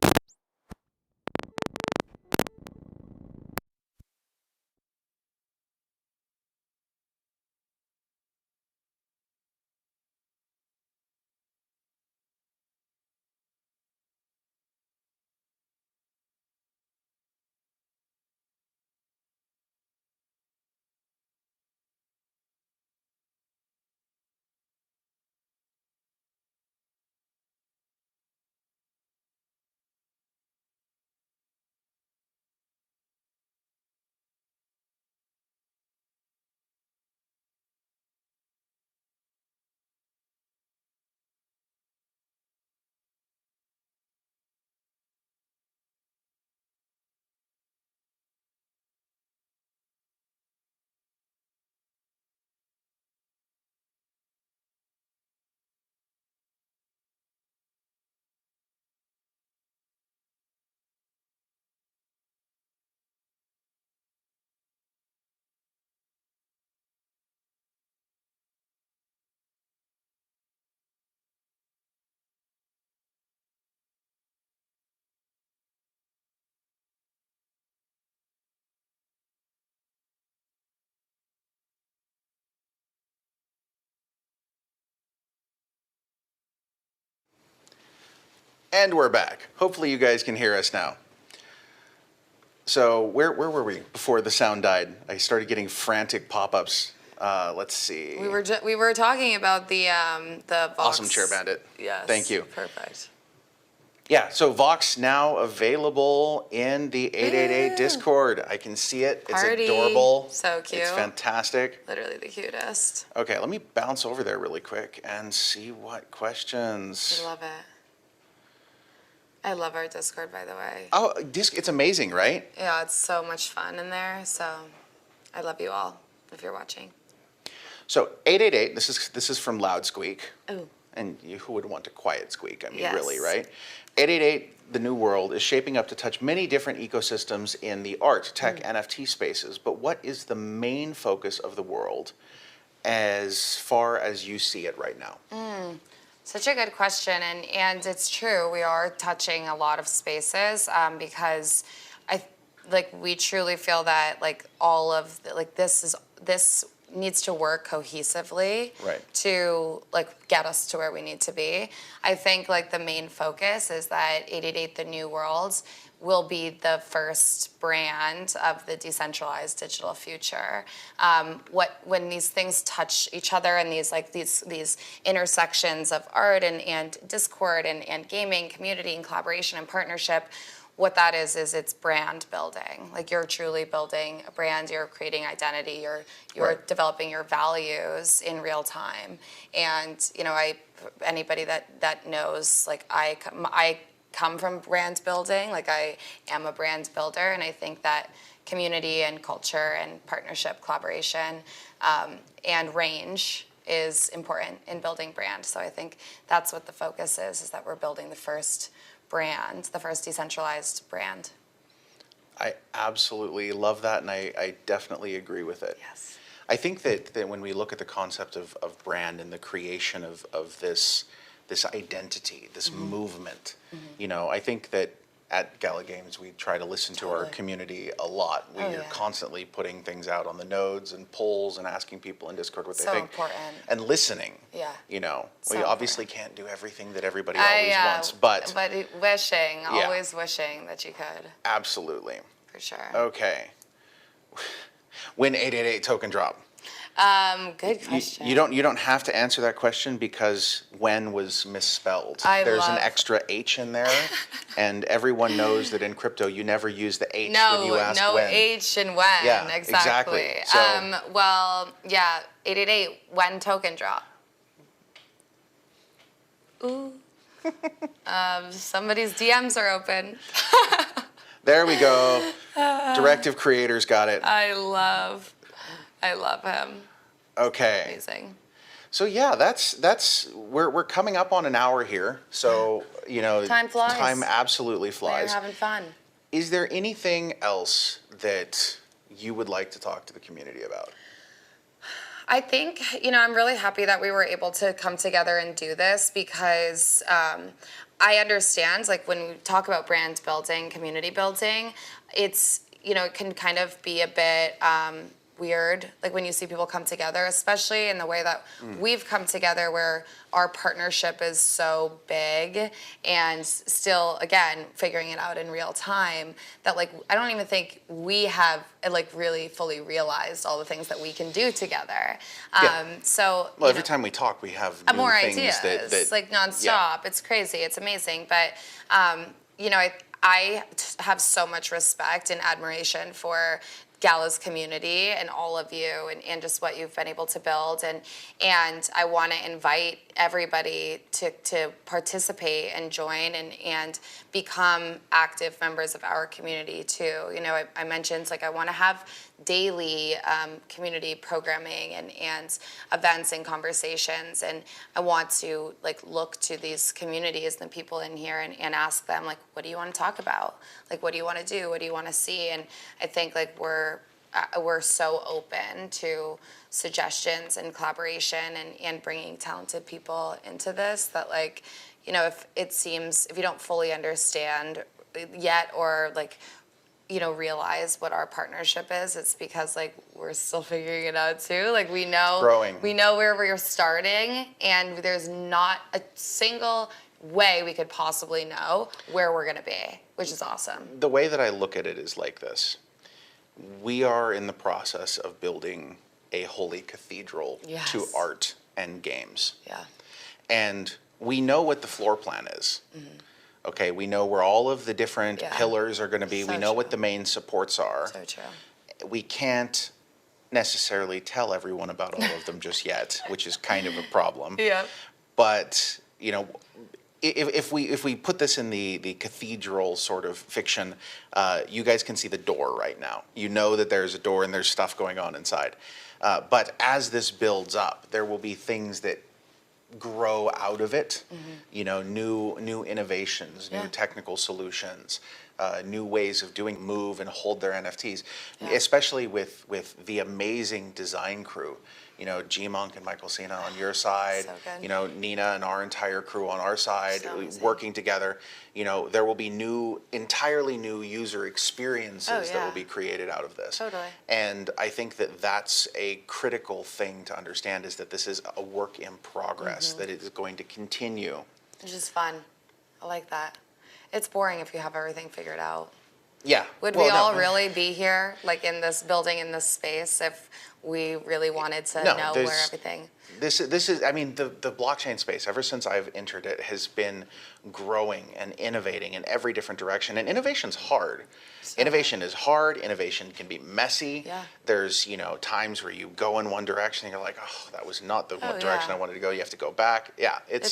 And we're back. Hopefully you guys can hear us now. So where were we before the sound died? I started getting frantic pop-ups. Let's see. We were talking about the Vox. Awesome Chair Bandit. Yes. Thank you. Perfect. Yeah, so Vox now available in the 888 Discord. I can see it. It's adorable. So cute. It's fantastic. Literally the cutest. Okay, let me bounce over there really quick and see what questions. I love it. I love our Discord, by the way. Oh, it's amazing, right? Yeah, it's so much fun in there. So I love you all if you're watching. So 888, this is from Loud Squeak. Oh. And who would want to quiet squeak? I mean, Yes. really, right? 888, the new world, is shaping up to touch many different ecosystems in the art, tech, NFT spaces. But what is the main focus of the world as far as you see it right now? Such a good question, and it's true. We are touching a lot of spaces because we truly feel that all of this needs to work cohesively to get us to where we need to be. I think the main focus is that 888 The New World will be the first brand of the decentralized digital future. When these things touch each other and these intersections of art and Discord and gaming, community and collaboration and partnership, what that is it's brand building. Like you're truly building a brand, you're creating identity, you're Right. developing your values in real time. And anybody that knows, like I come from brand building, like I am a brand builder, and I think that community and culture and partnership, collaboration, and range is important in building brand. So I think that's what the focus is that we're building the first brand, the first decentralized brand. I absolutely love that, and I definitely agree with it. Yes. I think that when we look at the concept of brand and the creation of this identity, this movement, I think that at Gala Games we try to listen to our community a lot. We are constantly putting things out on the nodes and polls and asking people in Discord what they think. So important. And listening. Yeah. We obviously can't do everything that everybody always wants, but always wishing that you could. Absolutely. For sure. Okay. When 888 token drop? Good question. You don't have to answer that question because when was misspelled. There's an extra H in there, and everyone knows that in crypto you never use the H when you ask when. No H in when. Yeah, exactly. So, 888 when token drop. Ooh. Somebody's DMs are open. There we go. Directive creators got it. I love him. Okay. Amazing. So yeah, that's we're coming up on an hour here. So time flies. Time absolutely flies. We're having fun. Is there anything else that you would like to talk to the community about? I think, I'm really happy that we were able to come together and do this because I understand, like, when we talk about brand building, community building, it's, it can kind of be a bit weird, like when you see people come together, especially in the way that we've come together where our partnership is so big and still, again, figuring it out in real time, that like I don't even think we have like really fully realized all the things that we can do together. So every time we talk, we have new more things ideas, that like nonstop. Yeah. It's crazy. It's amazing. But I have so much respect and admiration for Gala's community and all of you and just what you've been able to build. And I want to invite everybody to participate and join and become active members of our community too. I mentioned like I want to have daily community programming and events and conversations, and I want to like look to these communities and the people in here and ask them like, what do you want to talk about? Like, what do you want to do? What do you want to see? And I think like we're so open to suggestions and collaboration and bringing talented people into this that like, if you don't fully understand yet or like, realize what our partnership is, it's because like we're still figuring it out too. Like we know where we're starting, and there's not a single way we could possibly know where we're going to be, which is awesome. The way that I look at it is like this. We are in the process of building a holy cathedral to art and games. Yeah. And we know what the floor plan is. Mm-hmm. Okay, we know where all of the different pillars are going to be. We know what the main supports are. So true. We can't necessarily tell everyone about all of them just yet, which is kind of a problem. Yeah. But, if we put this in the cathedral sort of fiction, you guys can see the door right now. You know that there's a door and there's stuff going on inside. But as this builds up, there will be things that grow out of it. Mm-hmm. New innovations, new technical solutions, new ways of doing move and hold their NFTs, especially with the amazing design crew. G-Monk and Michael Cena on your side, so Nina and our entire crew on our side, so working together. There will be entirely new user experiences that will be created out of this. Totally. And I think that that's a critical thing to understand, is that this is a work in progress, that it is going to continue. Which is fun. I like that. It's boring if you have everything figured out. Yeah. Would we all really be here, like in this building, in this space, if we really wanted to know where everything? This is. I mean, the blockchain space, ever since I've entered it, has been growing and innovating in every different direction. And innovation's hard. So Innovation is hard. Innovation can be messy. Yeah. There's, times where you go in one direction and you're like, oh, that was not the direction yeah. I wanted to go. You have to go back. Yeah, it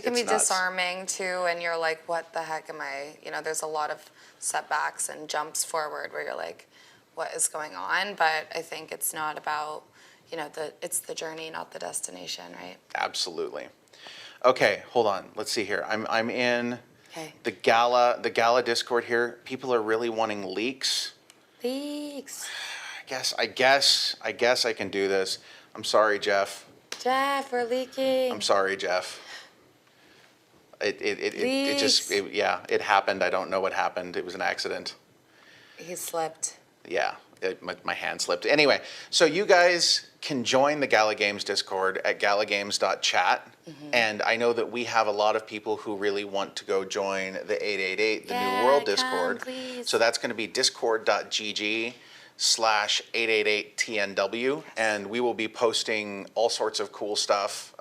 can be nuts. disarming too, and you're like, what the heck am I? There's a lot of setbacks and jumps forward where you're like, what is going on? But I think it's not about, it's the journey, not the destination, right? Absolutely. Okay, hold on. Let's see here. I'm in Okay. the Gala Discord here. People are really wanting leaks. Leaks. I guess I can do this. I'm sorry, Jeff. Jeff, we're leaking. I'm sorry, Jeff. It happened. I don't know what happened. It was an accident. He slipped. Yeah, my hand slipped. Anyway, so you guys can join the Gala Games Discord at galagames.chat. And I know that we have a lot of people who really want to go join the 888, the New World Discord. Please. So that's going to be discord.gg/888TNW. And we will be posting all sorts of cool stuff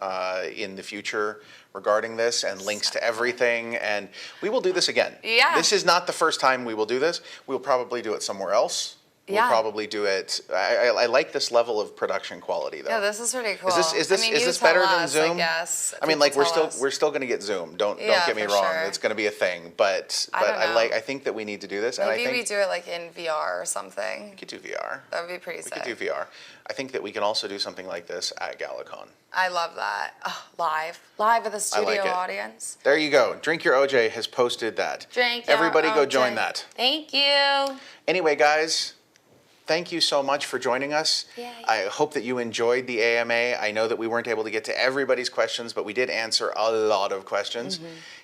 in the future regarding this and links to everything. And we will do this again. Yeah. This is not the first time we will do this. We'll probably do it somewhere else. We'll probably do it. I like this level of production quality, though. Yeah, this is pretty cool. Is this better than Zoom? I guess. I mean, like we're still going to get Zoom. Don't get me wrong. Sure. It's going to be a thing. But I think that we need to do this. Maybe and I think we do it like in VR or something. We could do VR. That would be pretty sick. We could do VR. I think that we can also do something like this at GalaCon. I love that. Oh, live with a studio audience. There you go. Drink Your OJ has posted that. Drink Your Everybody go OJ. join that. Thank you. Anyway, guys. Thank you so much for joining us. Yay. I hope that you enjoyed the AMA. I know that we weren't able to get to everybody's questions, but we did answer a lot of questions.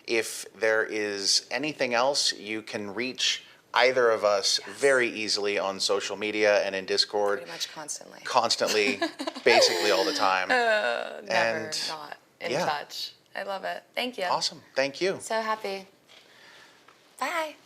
If there is anything else, you can reach either of us very easily on social media and in Discord. Pretty much constantly. Constantly, basically all the time. Never not in touch. I love it. Thank you. Awesome. Thank you. So happy. Bye.